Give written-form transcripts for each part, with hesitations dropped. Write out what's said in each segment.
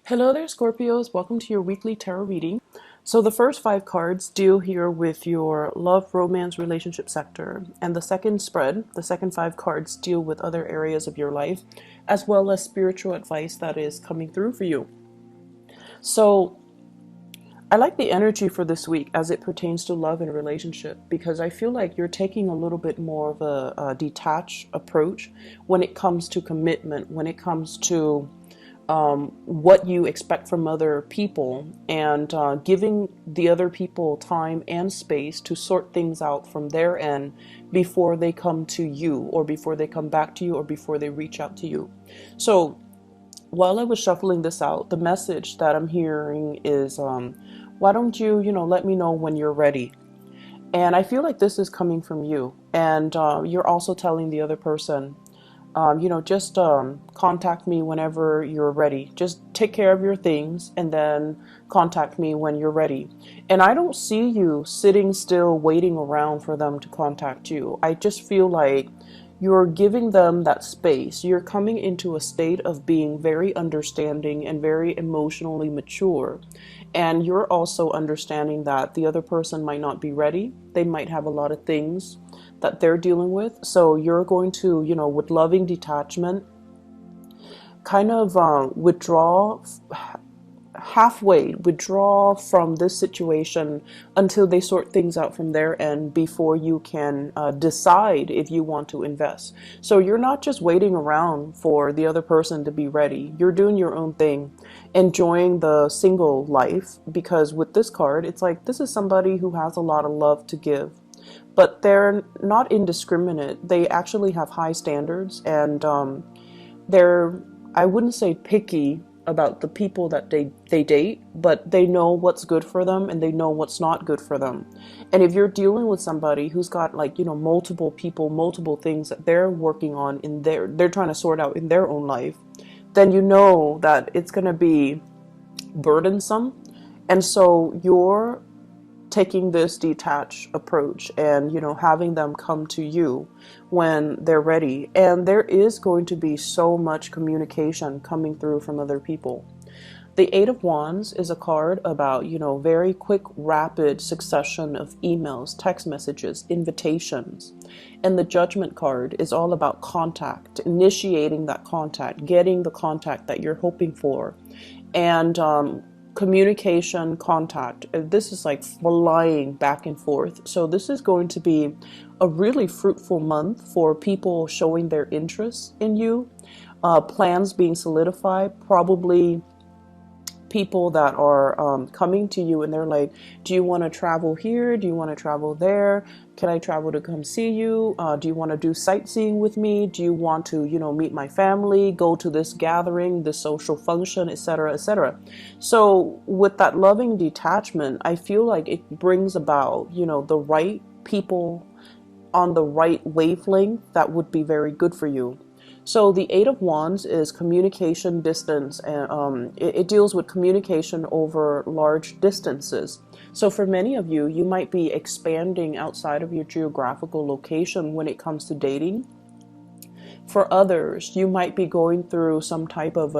Hello there, Scorpios. Welcome to your weekly tarot reading. So the first five cards deal here with your love, romance, relationship sector. And the second spread, the second five cards deal with other areas of your life, as well as spiritual advice that is coming through for you. So I like the energy for this week as it pertains to love and relationship, because I feel like you're taking a little bit more of a detached approach when it comes to commitment, when it comes to what you expect from other people, and giving the other people time and space to sort things out from their end before they come to you, or before they come back to you, or before they reach out to you. So while I was shuffling this out, the message that I'm hearing is, why don't you, let me know when you're ready? And I feel like this is coming from you. And you're also telling the other person, just contact me whenever you're ready. Just take care of your things and then contact me when you're ready. And I don't see you sitting still waiting around for them to contact you. I just feel like you're giving them that space. You're coming into a state of being very understanding and very emotionally mature. And you're also understanding that the other person might not be ready. They might have a lot of things that they're dealing with. So you're going to, with loving detachment, kind of withdraw from this situation until they sort things out from their end before you can decide if you want to invest. So you're not just waiting around for the other person to be ready. You're doing your own thing, enjoying the single life, because with this card, it's like this is somebody who has a lot of love to give. But they're not indiscriminate. They actually have high standards, and they're, I wouldn't say picky about the people that they date, but they know what's good for them and they know what's not good for them. And if you're dealing with somebody who's got multiple people, multiple things that they're working on they're trying to sort out in their own life, then you know that it's going to be burdensome. And so you're taking this detached approach and having them come to you when they're ready. And there is going to be so much communication coming through from other people. The Eight of Wands is a card about very quick, rapid succession of emails, text messages, invitations. And the Judgment card is all about contact, initiating that contact, getting the contact that you're hoping for, and communication, contact. This is like flying back and forth. So this is going to be a really fruitful month for people showing their interest in you, plans being solidified, probably people that are coming to you and they're like, do you want to travel here? Do you want to travel there? Can I travel to come see you? Do you want to do sightseeing with me? Do you want to, meet my family, go to this gathering, this social function, etc., etc.? So with that loving detachment, I feel like it brings about, the right people on the right wavelength that would be very good for you. So the Eight of Wands is communication distance, and it deals with communication over large distances. So for many of you, you might be expanding outside of your geographical location when it comes to dating. For others, you might be going through some type of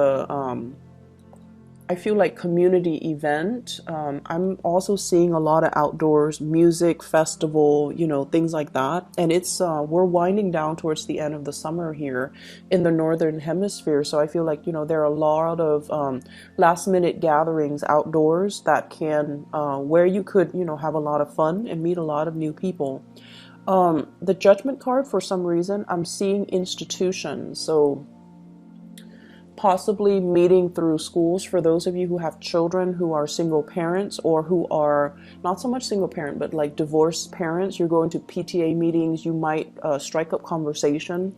I feel like community event. I'm also seeing a lot of outdoors music festival, things like that. And it's we're winding down towards the end of the summer here in the northern hemisphere. So I feel like there are a lot of last minute gatherings outdoors that can where you could have a lot of fun and meet a lot of new people. The Judgment card, for some reason, I'm seeing institutions. So possibly meeting through schools for those of you who have children who are single parents, or who are not so much single parent but like divorced parents. You're going to PTA meetings. You might strike up conversation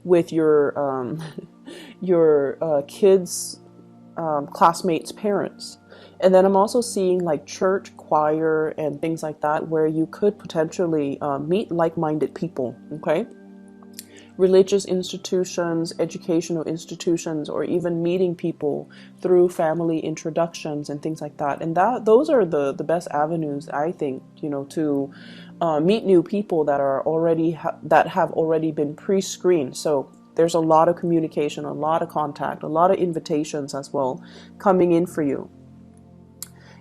with your your kids classmates parents. And then I'm also seeing like church choir and things like that, where you could potentially meet like-minded people. Okay, religious institutions, educational institutions, or even meeting people through family introductions and things like that. And those are the best avenues, I think, to meet new people that are already that have already been pre-screened. So There's a lot of communication, a lot of contact, a lot of invitations as well coming in for you.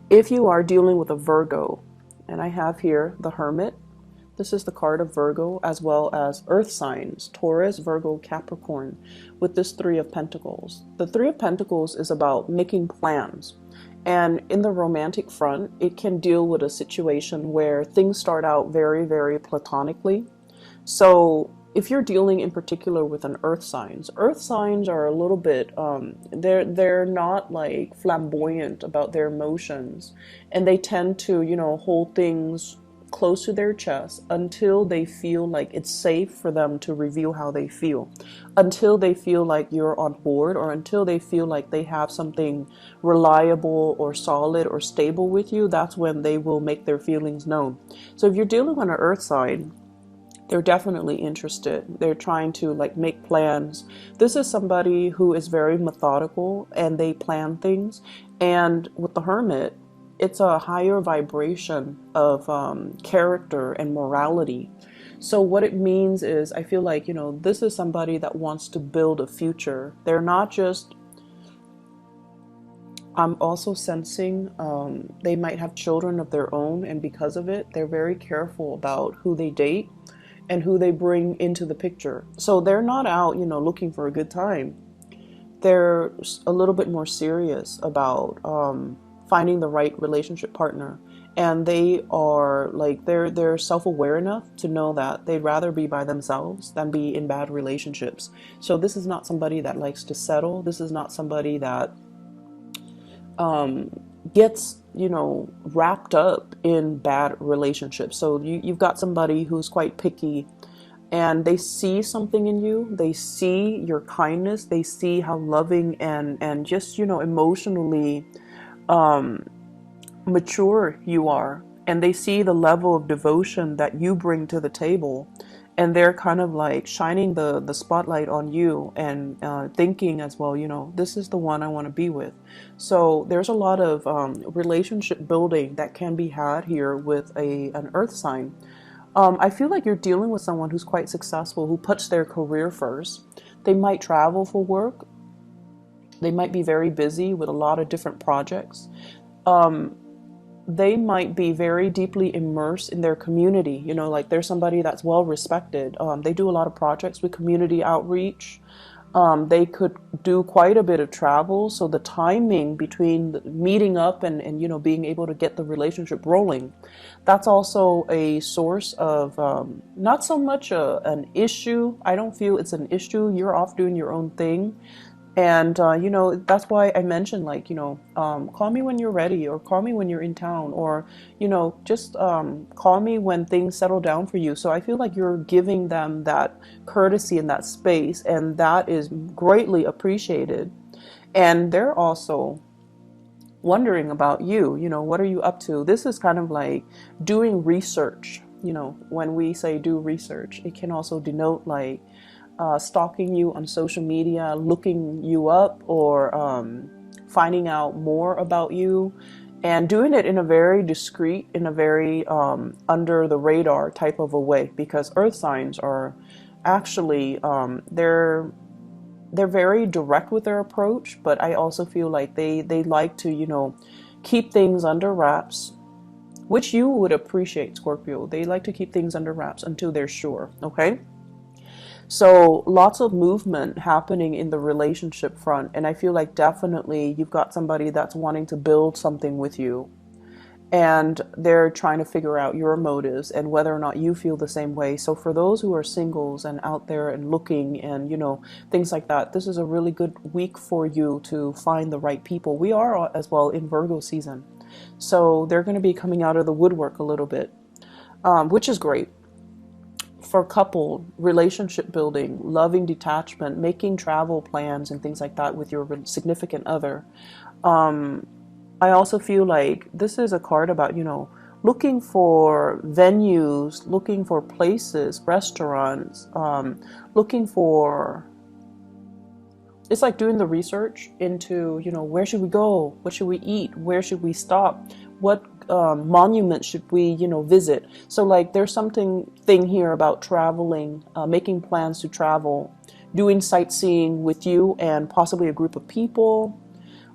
If you are dealing with a Virgo, and I have here the Hermit, this is the card of Virgo, as well as earth signs, Taurus, Virgo, Capricorn, with this Three of Pentacles. The Three of Pentacles is about making plans. And in the romantic front, it can deal with a situation where things start out very, very platonically. So if you're dealing in particular with an earth signs are a little bit, they're not like flamboyant about their emotions. And they tend to, hold things close to their chest until they feel like it's safe for them to reveal how they feel, until they feel like you're on board, or until they feel like they have something reliable or solid or stable with you. That's when they will make their feelings known. So if you're dealing with an earth sign, they're definitely interested. They're trying to like make plans. This is somebody who is very methodical and they plan things. And with the Hermit, it's a higher vibration of character and morality. So what it means is, I feel like, this is somebody that wants to build a future. They're not just, I'm also sensing they might have children of their own, and because of it, they're very careful about who they date and who they bring into the picture. So they're not out, looking for a good time. They're a little bit more serious about finding the right relationship partner, and they are like they're self-aware enough to know that they'd rather be by themselves than be in bad relationships. So this is not somebody that likes to settle. This is not somebody that gets wrapped up in bad relationships. So you've got somebody who's quite picky, and they see something in you. They see your kindness. They see how loving and just emotionally mature you are, and they see the level of devotion that you bring to the table, and they're kind of like shining the spotlight on you and thinking as well, this is the one I want to be with. So there's a lot of relationship building that can be had here with an earth sign. I feel like you're dealing with someone who's quite successful, who puts their career first. They might travel for work. They might be very busy with a lot of different projects. They might be very deeply immersed in their community. Like they're somebody that's well respected. They do a lot of projects with community outreach. They could do quite a bit of travel. So the timing between meeting up and being able to get the relationship rolling, that's also a source of not so much an issue. I don't feel it's an issue. You're off doing your own thing. And, that's why I mentioned, like, call me when you're ready, or call me when you're in town, or, just call me when things settle down for you. So I feel like you're giving them that courtesy and that space, and that is greatly appreciated. And they're also wondering about you, what are you up to? This is kind of like doing research. When we say do research, it can also denote like stalking you on social media, looking you up, or finding out more about you, and doing it in a very discreet, in a very under the radar type of a way, because earth signs are actually they're very direct with their approach, but I also feel like they like to keep things under wraps, which you would appreciate, Scorpio. They like to keep things under wraps until they're sure. Okay. So lots of movement happening in the relationship front. And I feel like definitely you've got somebody that's wanting to build something with you. And they're trying to figure out your motives and whether or not you feel the same way. So for those who are singles and out there and looking and, things like that, this is a really good week for you to find the right people. We are as well in Virgo season. So they're going to be coming out of the woodwork a little bit, which is great. For couple, relationship building, loving detachment, making travel plans and things like that with your significant other. I also feel like this is a card about, looking for venues, looking for places, restaurants, looking for, it's like doing the research into, where should we go? What should we eat? Where should we stop? What monument should we, visit? So like there's something here about traveling, making plans to travel, doing sightseeing with you and possibly a group of people,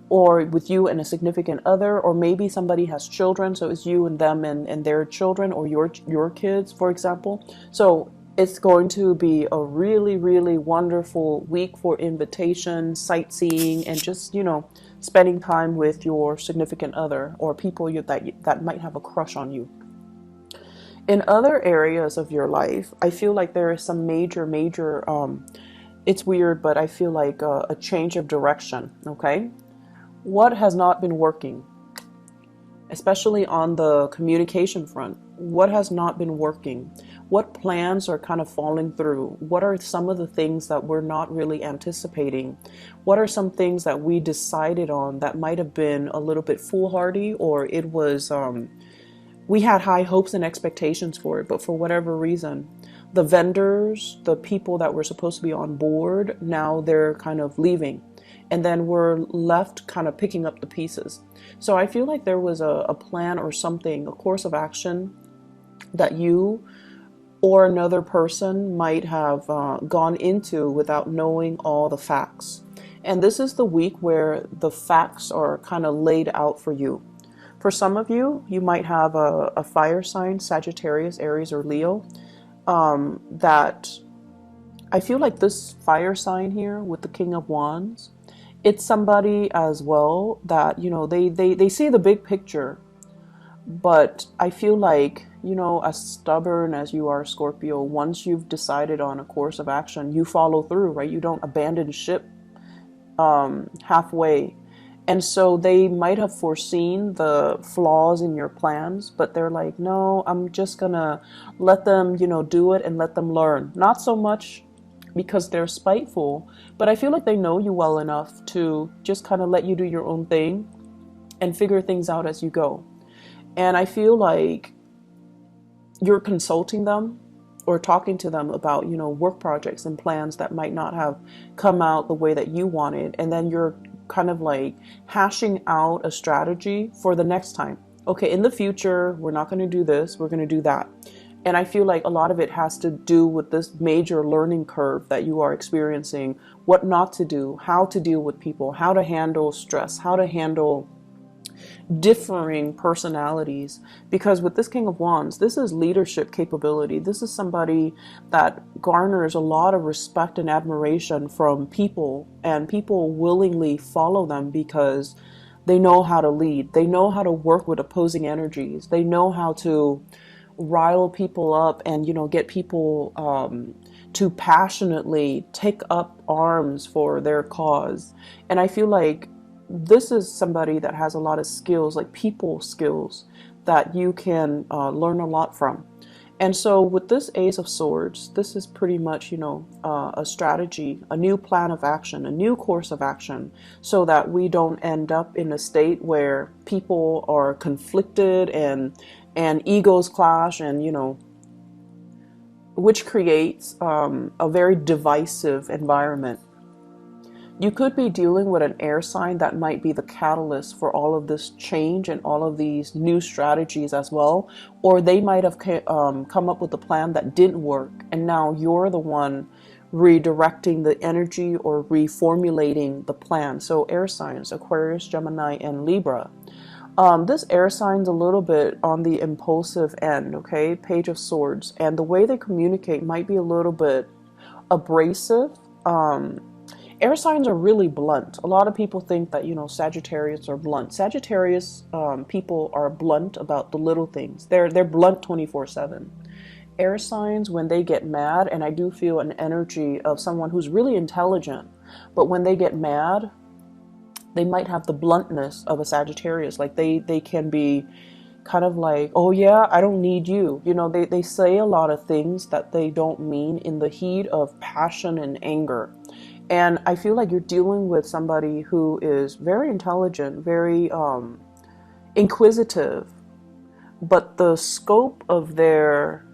or with you and a significant other, or maybe somebody has children, so it's you and them and their children, or your kids, for example. So it's going to be a really, really wonderful week for invitation, sightseeing, and just, spending time with your significant other or people that might have a crush on you. In other areas of your life, I feel like there is some major, it's weird, but I feel like a change of direction, okay? What has not been working, especially on the communication front? What has not been working? What plans are kind of falling through? What are some of the things that we're not really anticipating? What are some things that we decided on that might have been a little bit foolhardy, or it was, we had high hopes and expectations for it, but for whatever reason, the vendors, the people that were supposed to be on board, now they're kind of leaving. And then we're left kind of picking up the pieces. So I feel like there was a plan or something, a course of action that you or another person might have gone into without knowing all the facts. And this is the week where the facts are kind of laid out for you. For some of you, you might have a fire sign, Sagittarius, Aries, or Leo, that I feel like this fire sign here with the King of Wands, it's somebody as well that, they see the big picture, but I feel like, as stubborn as you are, Scorpio, once you've decided on a course of action, you follow through, right? You don't abandon ship halfway. And so they might have foreseen the flaws in your plans, but they're like, no, I'm just gonna let them, do it and let them learn. Not so much because they're spiteful, but I feel like they know you well enough to just kind of let you do your own thing and figure things out as you go. And I feel like you're consulting them or talking to them about, work projects and plans that might not have come out the way that you wanted. And then you're kind of like hashing out a strategy for the next time. Okay, in the future, we're not going to do this, we're going to do that. And I feel like a lot of it has to do with this major learning curve that you are experiencing, what not to do, how to deal with people, how to handle stress, how to handle differing personalities. Because with this King of Wands, this is leadership capability. This is somebody that garners a lot of respect and admiration from people, and people willingly follow them because they know how to lead. They know how to work with opposing energies. They know how to rile people up and, get people to passionately take up arms for their cause. And I feel like this is somebody that has a lot of skills, like people skills, that you can learn a lot from. And so with this Ace of Swords, this is pretty much, a strategy, a new plan of action, a new course of action, so that we don't end up in a state where people are conflicted and egos clash, and, which creates a very divisive environment. You could be dealing with an air sign that might be the catalyst for all of this change and all of these new strategies as well. Or they might have come up with a plan that didn't work, and now you're the one redirecting the energy or reformulating the plan. So air signs, Aquarius, Gemini, and Libra. This air sign's a little bit on the impulsive end, okay? Page of Swords. And the way they communicate might be a little bit abrasive. Air signs are really blunt. A lot of people think that, Sagittarius are blunt. Sagittarius people are blunt about the little things. They're blunt 24/7. Air signs, when they get mad, and I do feel an energy of someone who's really intelligent, but when they get mad, they might have the bluntness of a Sagittarius. Like they can be kind of like, oh yeah, I don't need you. They say a lot of things that they don't mean in the heat of passion and anger. And I feel like you're dealing with somebody who is very intelligent, very inquisitive, but the scope of their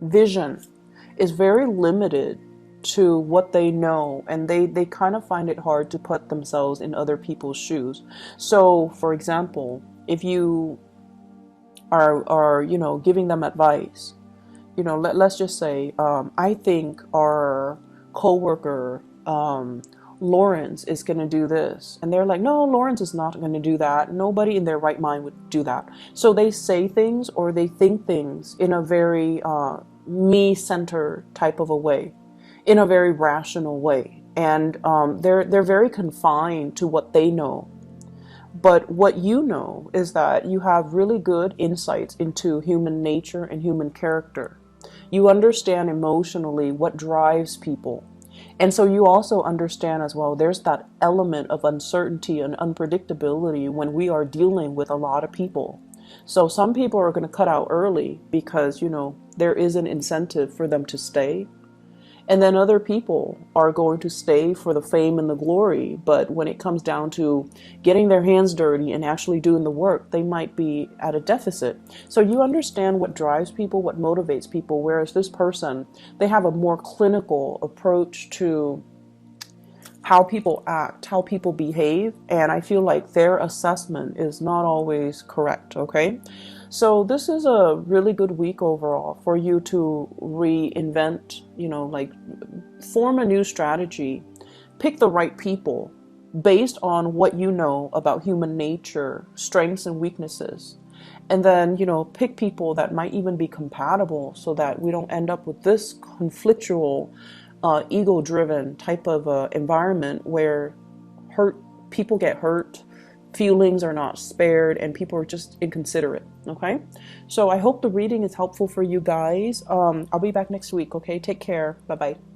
vision is very limited to what they know, and they kind of find it hard to put themselves in other people's shoes. So, for example, if you are giving them advice, let's just say, I think our coworker, Lawrence is going to do this. And they're like, no, Lawrence is not going to do that. Nobody in their right mind would do that. So they say things or they think things in a very me-centered type of a way, in a very rational way. And they're very confined to what they know. But what you know is that you have really good insights into human nature and human character. You understand emotionally what drives people. And so you also understand as well, there's that element of uncertainty and unpredictability when we are dealing with a lot of people. So some people are going to cut out early because, you know, there is an incentive for them to stay. And then other people are going to stay for the fame and the glory. But when it comes down to getting their hands dirty and actually doing the work, they might be at a deficit. So you understand what drives people, what motivates people. Whereas this person, they have a more clinical approach to how people act, how people behave. And I feel like their assessment is not always correct. Okay. So this is a really good week overall for you to reinvent, you know, like form a new strategy, pick the right people based on what you know about human nature, strengths and weaknesses. And then, you know, pick people that might even be compatible so that we don't end up with this conflictual, ego-driven type of environment where people get hurt, feelings are not spared, and people are just inconsiderate. Okay, so I hope the reading is helpful for you guys. I'll be back next week. Okay, take care. Bye bye.